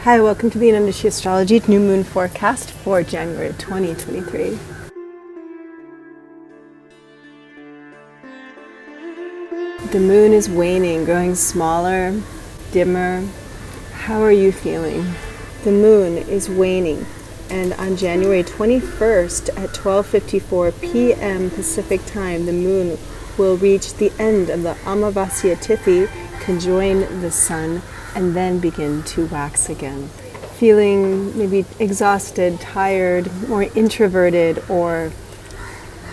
Hi, welcome to the Vedic Astrology new moon forecast for January 2023. The moon is waning, growing smaller, dimmer. How are you feeling? The moon is waning, and on January 21st at 12:54 p.m. Pacific time, the moon will reach the end of the Amavasya Tithi, conjoin the sun, and then begin to wax again. Feeling maybe exhausted, tired, more introverted, or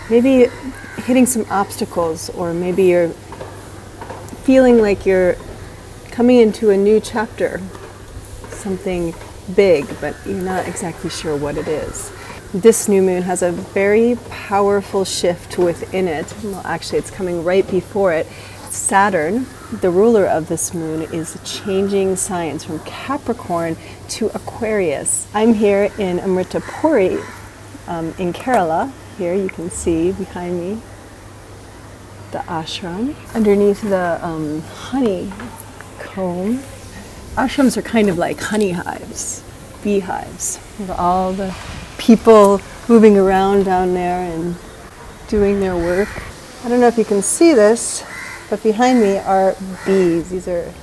maybe hitting some obstacles, or maybe you're feeling like you're coming into a new chapter, something big, but you're not exactly sure what it is. This new moon has a very powerful shift within it. Well, actually, it's coming right before it. Saturn, the ruler of this moon, is changing signs from Capricorn to Aquarius. I'm here in Amritapuri in Kerala. Here you can see behind me the ashram. Underneath the honeycomb. Ashrams are kind of like honey hives, beehives. With all the people moving around down there and doing their work. I don't know if you can see this, but behind me are bees. These are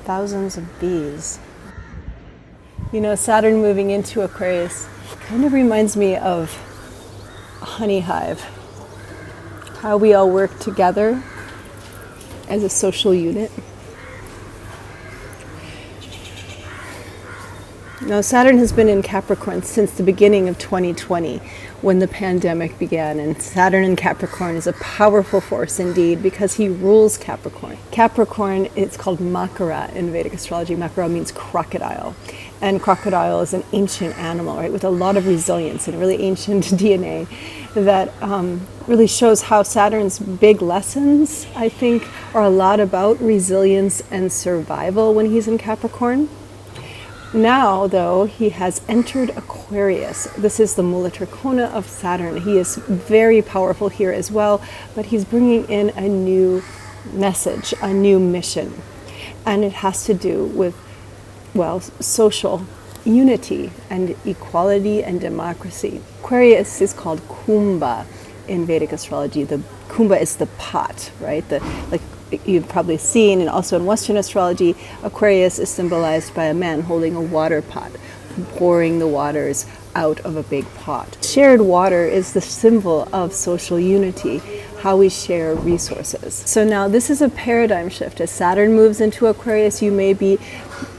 thousands of bees. You know, Saturn moving into Aquarius kind of reminds me of a honey hive. How we all work together as a social unit. Now, Saturn has been in Capricorn since the beginning of 2020, when the pandemic began, and Saturn in Capricorn is a powerful force indeed because he rules Capricorn. Capricorn, it's called Makara in Vedic Astrology. Makara means crocodile, and crocodile is an ancient animal, right, with a lot of resilience and really ancient DNA that really shows how Saturn's big lessons, I think, are a lot about resilience and survival when he's in Capricorn. Now, though, he has entered Aquarius. This is the Mula Trikona of Saturn. He is very powerful here as well, but he's bringing in a new message, a new mission. And it has to do with, well, social unity and equality and democracy. Aquarius is called Kumbha in Vedic Astrology. The Kumbha is the pot, right? Like you've probably seen, and also in Western astrology, Aquarius is symbolized by a man holding a water pot, pouring the waters out of a big pot. Shared water is the symbol of social unity, how we share resources. So now this is a paradigm shift. As Saturn moves into Aquarius, you may be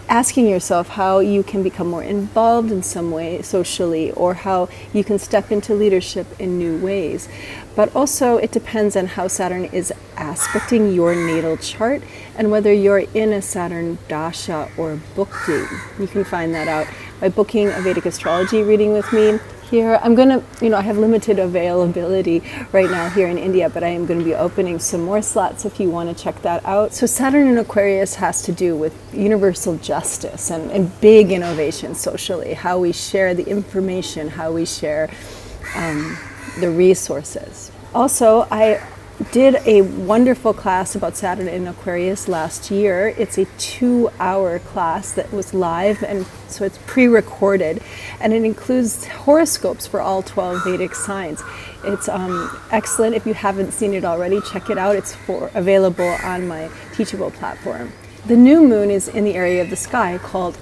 asking yourself how you can become more involved in some way socially, or how you can step into leadership in new ways. But also it depends on how Saturn is aspecting your natal chart and whether you're in a Saturn dasha or bhukti. You can find that out by booking a Vedic Astrology reading with me. Here, I'm going to, I have limited availability right now here in India, but I am going to be opening some more slots if you want to check that out. So Saturn in Aquarius has to do with universal justice and big innovation socially, how we share the information, how we share the resources. Also, I did a wonderful class about Saturn in Aquarius last year. It's a 2-hour class that was live, and so it's pre-recorded, and it includes horoscopes for all 12 Vedic signs. It's excellent. If you haven't seen it already, check it out. It's available on my Teachable platform. The new moon is in the area of the sky called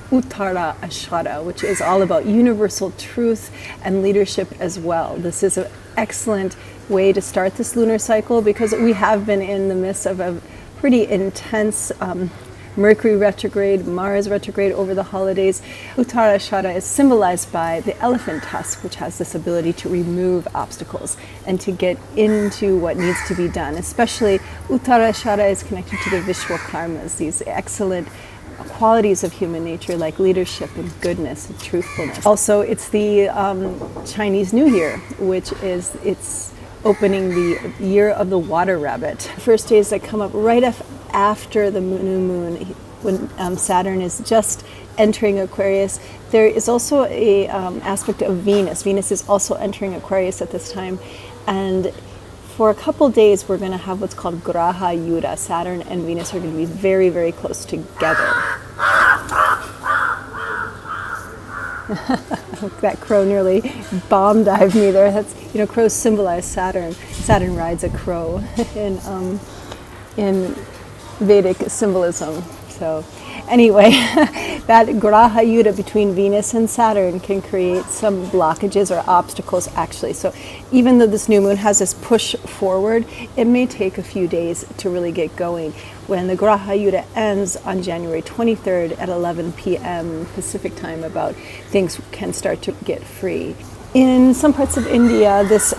Uttara Ashara, which is all about universal truth and leadership as well. This is an excellent way to start this lunar cycle because we have been in the midst of a pretty intense Mercury retrograde, Mars retrograde over the holidays. Uttara Ashara is symbolized by the elephant tusk, which has this ability to remove obstacles and to get into what needs to be done. Especially Uttara Ashara is connected to the Vishwakarmas, these excellent qualities of human nature like leadership and goodness and truthfulness. Also, it's the Chinese New Year, which is it's opening the year of the water rabbit. First days that come up right after the new moon, when Saturn is just entering Aquarius. There is also a aspect of Venus. Venus is also entering Aquarius at this time, and for a couple days, we're going to have what's called Graha Yuddha. Saturn and Venus are going to be very, very close together. That crow nearly bomb dived me there. That's, crows symbolize Saturn. Saturn rides a crow in Vedic symbolism. So anyway, that Graha Yuddha between Venus and Saturn can create some blockages or obstacles, actually. So even though this new moon has this push forward, it may take a few days to really get going. When the Graha Yuddha ends on January 23rd at 11 p.m. Pacific time, about things can start to get free. In some parts of India, this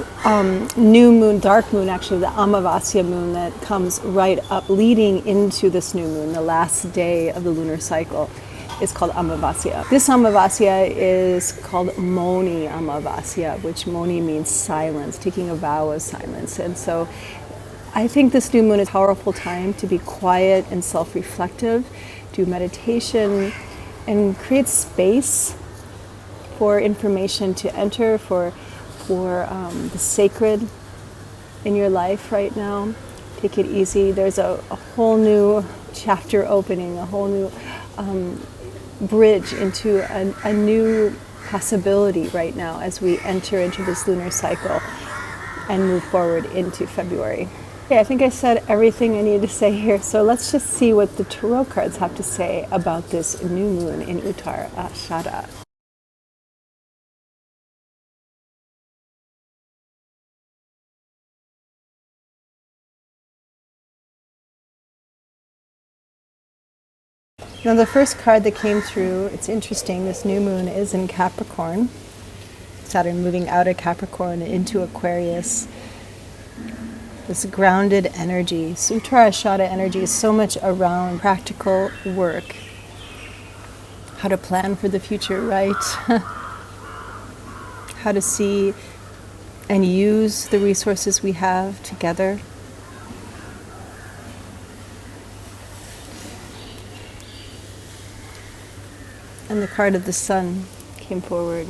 new moon, dark moon, actually the Amavasya moon that comes right up leading into this new moon, the last day of the lunar cycle, is called Amavasya. This Amavasya is called Moni Amavasya, which Moni means silence, taking a vow of silence. And so I think this new moon is a powerful time to be quiet and self-reflective, do meditation, and create space for information to enter, for the sacred in your life right now. Take it easy. There's a whole new chapter opening, a whole new bridge into a new possibility right now as we enter into this lunar cycle and move forward into February. Okay, I think I said everything I needed to say here, so let's just see what the tarot cards have to say about this new moon in Uttar Ashada. Now the first card that came through, it's interesting, this new moon is in Capricorn. Saturn moving out of Capricorn into Aquarius. This grounded energy, Uttar Ashada energy, is so much around practical work. How to plan for the future, right? How to see and use the resources we have together. And the card of the sun came forward.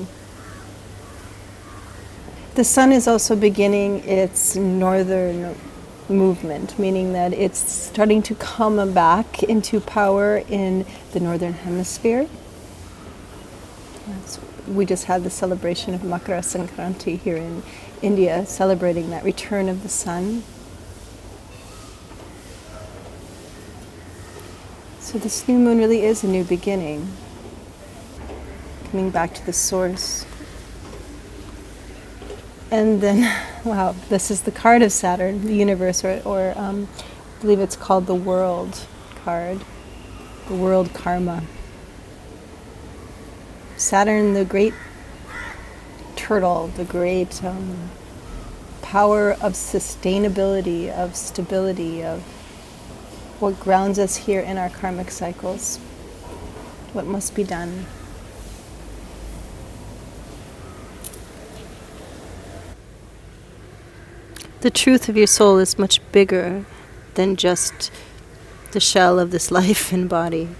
The sun is also beginning its northern movement, meaning that it's starting to come back into power in the northern hemisphere. We just had the celebration of Makara Sankranti here in India, celebrating that return of the sun. So this new moon really is a new beginning. Coming back to the source. And then, wow, this is the card of Saturn, the universe, or I believe it's called the world card, the world karma. Saturn, the great turtle, the great power of sustainability, of stability, of what grounds us here in our karmic cycles, what must be done. The truth of your soul is much bigger than just the shell of this life and body.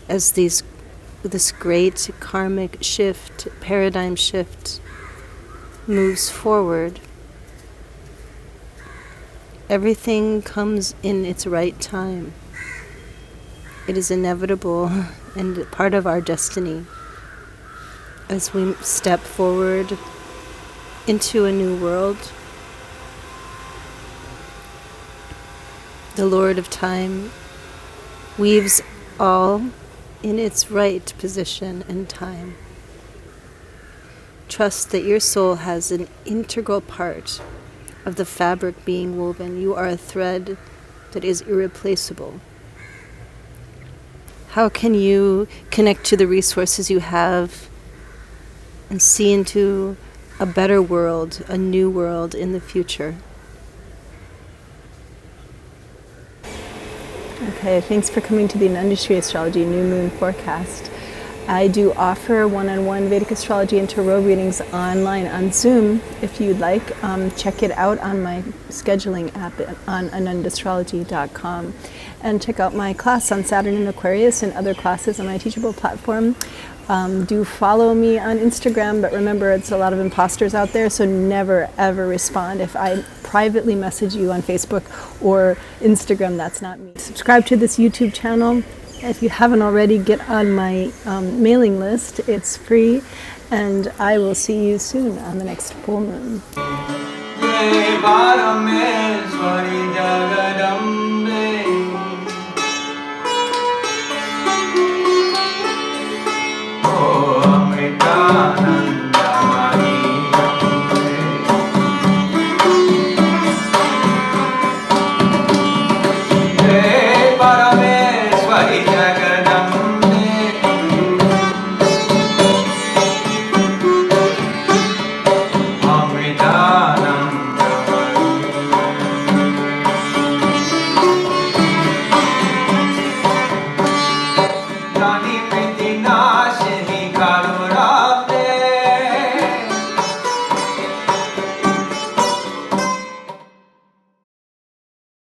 As this great karmic shift, paradigm shift moves forward, everything comes in its right time. It is inevitable and part of our destiny. As we step forward into a new world, the Lord of Time weaves all in its right position and time. Trust that your soul has an integral part of the fabric being woven. You are a thread that is irreplaceable. How can you connect to the resources you have and see into a better world, a new world in the future? Okay, thanks for coming to the Industry Astrology New Moon Forecast. I do offer one-on-one Vedic Astrology and Tarot readings online on Zoom. If you'd like, check it out on my scheduling app on anandastrology.com. And check out my class on Saturn and Aquarius and other classes on my Teachable platform. Do follow me on Instagram, but remember, it's a lot of imposters out there, so never ever respond. If I privately message you on Facebook or Instagram, that's not me. Subscribe to this YouTube channel. If you haven't already, get on my mailing list. It's free, and I will see you soon on the next full moon.